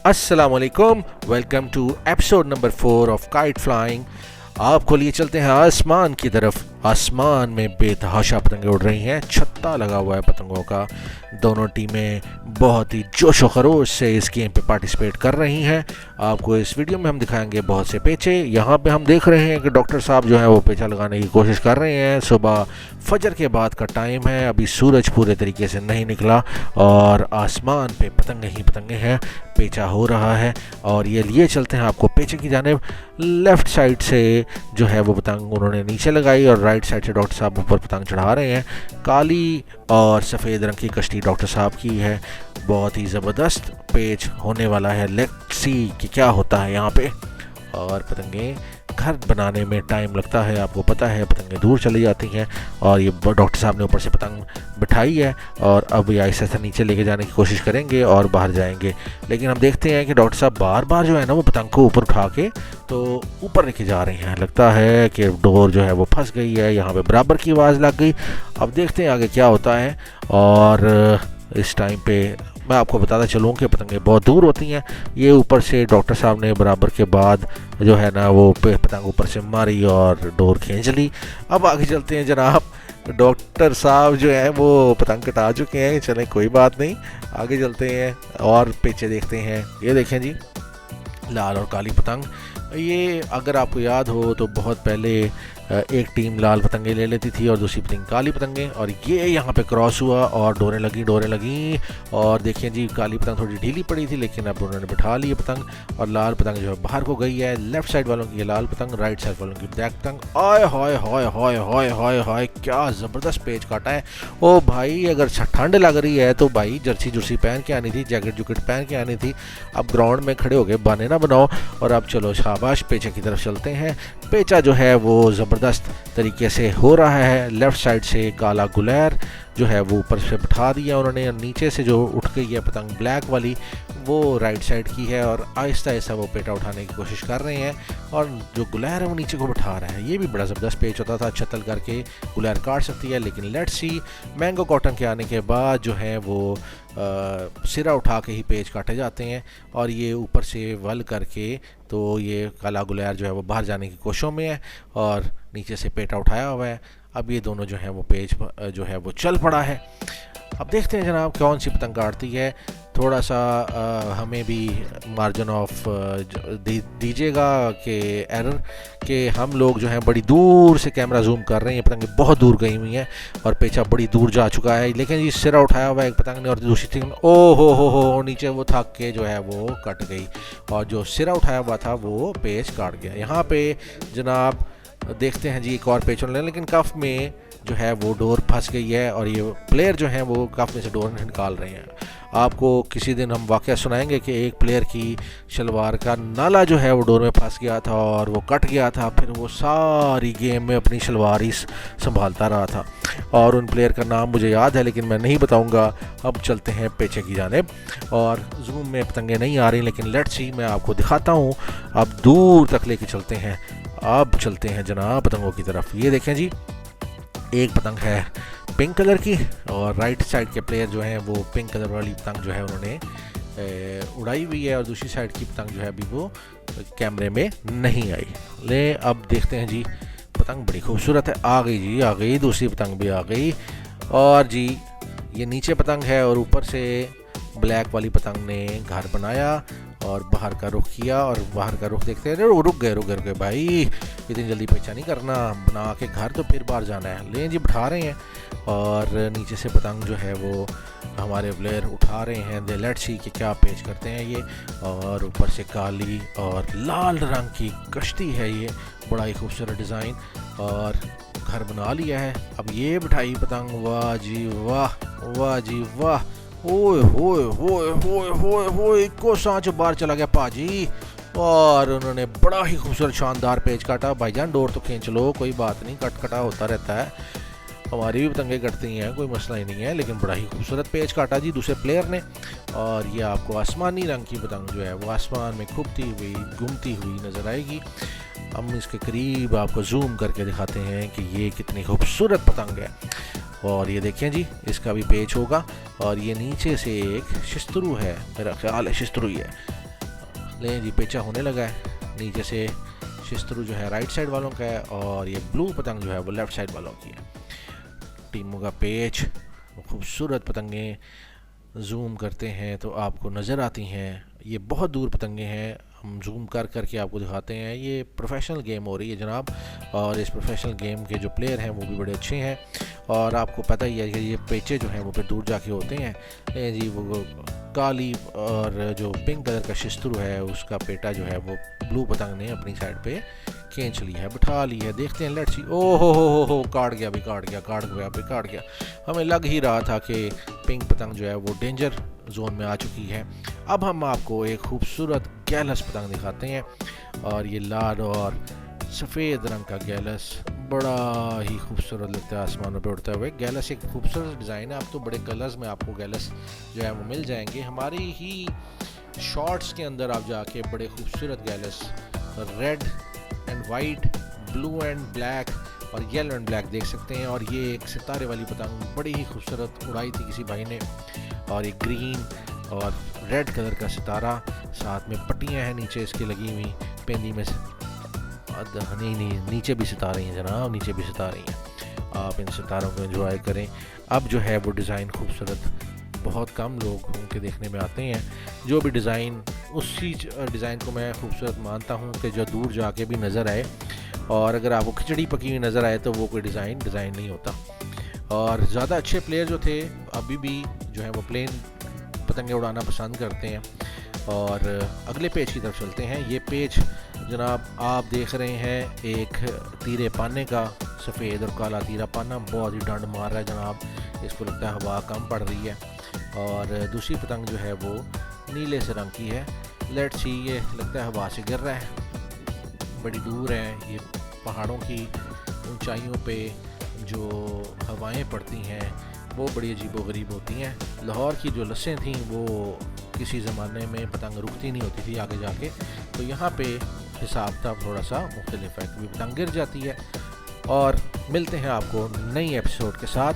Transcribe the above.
अस्सलामुअलैकुम, welcome to episode number 4 of kite flying. आपको लिए चलते हैं आसमान की तरफ। आसमान में बेतहाशा पतंगें उड़ रही हैं, छत्ता लगा हुआ है पतंगों का। दोनों टीमें बहुत ही जोश व खरोश से इस गेम पे पार्टिसिपेट कर रही हैं। आपको इस वीडियो में हम दिखाएंगे बहुत से पेचे। यहाँ पे हम देख रहे हैं कि डॉक्टर साहब जो है वो पेचा लगाने की कोशिश कर रहे हैं। सुबह फजर के बाद का टाइम है, अभी सूरज पूरे तरीके से नहीं निकला और आसमान पे पतंगे ही पतंगे हैं। पेचा हो रहा है और ये लिए चलते हैं आपको पेचे की जानिब। लेफ़्ट साइड से जो है वो पतंग उन्होंने नीचे लगाई और राइट साइड से डॉक्टर साहब ऊपर पतंग चढ़ा रहे हैं। काली और सफ़ेद रंग की कश्ती डॉक्टर साहब की है। बहुत ही ज़बरदस्त पेच होने वाला है। लेट्स सी कि क्या होता है यहाँ पे। और पतंगे घर बनाने में टाइम लगता है, आपको पता है, पतंगे दूर चली जाती हैं। और ये डॉक्टर साहब ने ऊपर से पतंग बिठाई है और अब ये ऐसे ऐसे नीचे लेके जाने की कोशिश करेंगे और बाहर जाएंगे। लेकिन हम देखते हैं कि डॉक्टर साहब बार बार जो है ना वो पतंग को ऊपर उठा के तो ऊपर लेके जा रहे हैं। लगता है कि डोर जो है वो फंस गई है। यहाँ पे बराबर की आवाज़ लग गई। अब देखते हैं आगे क्या होता है। और इस टाइम पे मैं आपको बताता चलूँ कि पतंगे बहुत दूर होती हैं। ये ऊपर से डॉक्टर साहब ने बराबर के बाद जो है ना वो पतंग ऊपर से मारी और डोर खींच ली। अब आगे चलते हैं जनाब। डॉक्टर साहब जो है वो पतंग कटा चुके हैं। चलें कोई बात नहीं, आगे चलते हैं और पीछे देखते हैं। ये देखें जी, लाल और काली पतंग। ये अगर आपको याद हो तो बहुत पहले एक टीम लाल पतंगे ले लेती थी और दूसरी टीम काली पतंगे, और ये यहाँ पे क्रॉस हुआ और डोरें लगी और देखिए जी, काली पतंग थोड़ी ढीली पड़ी थी लेकिन अब उन्होंने बिठा ली पतंग और लाल पतंग जो है बाहर को गई है। लेफ्ट साइड वालों की लाल पतंग, राइट साइड वालों की ब्लैक पतंग। आय हाय हाय हाय हाय हाय हाय, क्या ज़बरदस्त पेच काटा है। ओ भाई, अगर ठंड लग रही है तो भाई जर्सी पहन के आनी थी, जैकेट पहन के आनी थी। अब ग्राउंड में खड़े होके बहाने ना बनाओ। और अब चलो शाबाश, पेचे की तरफ चलते हैं। पेचा जो है वो ज़बरदस्त तरीके से हो रहा है। लेफ़्ट साइड से काला गुलैर जो है वो ऊपर से बिठा दिया उन्होंने, नीचे से जो उठ गई है पतंग ब्लैक वाली वो राइट साइड की है और आहिस्ता आहिस्ता वो पेटा उठाने की कोशिश कर रहे हैं और जो गुलैर है वो नीचे को बिठा रहा है। ये भी बड़ा ज़बरदस्त पेच होता था। छतल करके गुलैर काट सकती है, लेकिन लेट्स सी, मैंगो कॉटन के आने के बाद जो है वो सिरा उठा के ही पेच काटे जाते हैं और ये ऊपर से वल करके तो ये काला गुलैर जो है वो बाहर जाने की कोशिशों में है और नीचे से पेटा उठाया हुआ है। अब ये दोनों जो है वो पेच जो है वो चल पड़ा है। अब देखते हैं जनाब कौन सी पतंग काटती है। थोड़ा सा हमें भी मार्जिन ऑफ दीजिएगा कि एरर कि हम लोग जो हैं बड़ी दूर से कैमरा जूम कर रहे हैं। पतंगें बहुत दूर गई हुई हैं और पेचा बड़ी दूर जा चुका है, लेकिन ये सिरा उठाया हुआ है एक पतंग ने और दूसरी थी ओ हो नीचे वो थक के जो है वो कट गई और जो सिरा उठाया हुआ था वो पेच काट गया। यहाँ पे जनाब देखते हैं जी एक और पेच लें, लेकिन कफ में जो है वो डोर फंस गई है और ये प्लेयर जो हैं वो कफ में से डोर निकाल रहे हैं। आपको किसी दिन हम वाक़या सुनाएंगे कि एक प्लेयर की शलवार का नाला जो है वो डोर में फंस गया था और वो कट गया था। फिर वो सारी गेम में अपनी शलवार ही संभालता रहा था और उन प्लेयर का नाम मुझे याद है लेकिन मैं नहीं बताऊंगा। अब चलते हैं पेचे की जानिब और जूम में पतंगे नहीं आ रही, लेकिन लेट्स सी, मैं आपको दिखाता हूँ। अब दूर तक लेके चलते हैं। अब चलते हैं जनाब पतंगों की तरफ। ये देखें जी, एक पतंग है पिंक कलर की और राइट साइड के प्लेयर जो हैं वो पिंक कलर वाली पतंग जो है उन्होंने उड़ाई हुई है और दूसरी साइड की पतंग जो है अभी वो कैमरे में नहीं आई। ले अब देखते हैं जी, पतंग बड़ी खूबसूरत है। आ गई जी, आ गई, दूसरी पतंग भी आ गई। और जी ये नीचे पतंग है और ऊपर से ब्लैक वाली पतंग ने घर बनाया और बाहर का रुख किया और बाहर का रुख देखते हैं। रुक गए भाई, इतनी जल्दी पीछा नहीं करना, बना के घर तो फिर बाहर जाना है। ले जी, बिठा रहे हैं और नीचे से पतंग जो है वो हमारे प्लेयर उठा रहे हैं। दे लेट्स सी कि क्या पेच करते हैं ये। और ऊपर से काली और लाल रंग की कश्ती है, ये बड़ा ही खूबसूरत डिज़ाइन और घर बना लिया है। अब ये बिठाई पतंग, वाह जी वाह, वाह जी वाह, ओए होए होए होए होए होए, को सांच बाहर चला गया पाजी और उन्होंने बड़ा ही खूबसूरत शानदार पेच काटा। भाईजान डोर तो खींच लो, कोई बात नहीं, कटा होता रहता है, हमारी भी पतंगे कटती हैं, कोई मसला ही नहीं है, लेकिन बड़ा ही खूबसूरत पेच काटा जी दूसरे प्लेयर ने। और ये आपको आसमानी रंग की पतंग जो है वो आसमान में खूबती हुई घूमती हुई नज़र आएगी। हम इसके करीब आपको जूम करके दिखाते हैं कि ये कितनी खूबसूरत पतंग है। और ये देखें जी, इसका भी पेच होगा और ये नीचे से एक शिस्तरू है, मेरा ख्याल है शिस्तरू ही है। लें जी, पेचा होने लगा है। नीचे से शिस्तरू जो है राइट साइड वालों का है और ये ब्लू पतंग जो है वो लेफ़्ट साइड वालों की है। टीमों का पेच, खूबसूरत पतंगें जूम करते हैं तो आपको नज़र आती हैं। ये बहुत दूर पतंगे हैं, हम जूम कर करके आपको दिखाते हैं। ये प्रोफेशनल गेम हो रही है जनाब, और इस प्रोफेशनल गेम के जो प्लेयर हैं वो भी बड़े अच्छे हैं। और आपको पता ही है कि ये पेचे जो हैं वो फिर दूर जाके होते हैं जी। वो काली और जो पिंक कलर का शिस्तरू है उसका पेटा जो है वो ब्लू पतंग ने अपनी साइड पे खींच ली है, बिठा ली है। देखते हैं, लेट्स सी। ओ हो, काट गया भी, काट गया। हमें लग ही रहा था कि पिंक पतंग जो है वो डेंजर जोन में आ चुकी है। अब हम आपको एक खूबसूरत गैलस पतंग दिखाते हैं, और ये लाल और सफ़ेद रंग का गैलस बड़ा ही खूबसूरत लगता है आसमानों पे उड़ता हुए। गैलस एक खूबसूरत डिज़ाइन है। अब तो बड़े कलर्स में आपको गैलस जो है वो मिल जाएंगे। हमारी ही शॉर्ट्स के अंदर आप जाके बड़े खूबसूरत गैलस red and white, blue and black और येलो एंड ब्लैक देख सकते हैं। और ये एक सितारे वाली पतंग बड़ी ही खूबसूरत उड़ाई थी किसी भाई ने, और एक ग्रीन और रेड कलर का सितारा, साथ में पट्टियाँ हैं नीचे इसके लगी हुई पेंदी में। नहीं, नीचे भी सितारे हैं जनाब, नीचे भी सितारे हैं। आप इन सितारों को एंजॉय करें। अब जो है वो डिज़ाइन खूबसूरत बहुत कम लोग उनके देखने में आते हैं। जो भी डिज़ाइन, उसी डिज़ाइन को मैं खूबसूरत मानता हूँ कि जो दूर जाके भी नज़र आए, और अगर आपको खिचड़ी पकी हुई नज़र आए तो वो कोई डिज़ाइन नहीं होता। और ज़्यादा अच्छे प्लेयर जो थे अभी भी जो है वो प्लेन पतंगे उड़ाना पसंद करते हैं। और अगले पेज की तरफ चलते हैं। ये पेज जनाब आप देख रहे हैं एक तीरे पाने का, सफ़ेद और काला तीरा पाना बहुत ही डंड मार रहा है जनाब। इसको लगता है हवा कम पड़ रही है। और दूसरी पतंग जो है वो नीले से रंग की है। लेट्स सी, ये लगता है हवा से गिर रहा है, बड़ी दूर है। ये पहाड़ों की ऊंचाइयों पे जो हवाएं पड़ती हैं वो बड़ी अजीबोगरीब होती हैं। लाहौर की जो लस्सें थीं वो किसी ज़माने में पतंग रुकती नहीं होती थी आगे जाके, तो यहाँ पे हिसाब किताब थोड़ा सा मुख्तलिफ है, कभी पतंग गिर जाती है। और मिलते हैं आपको नई एपिसोड के साथ।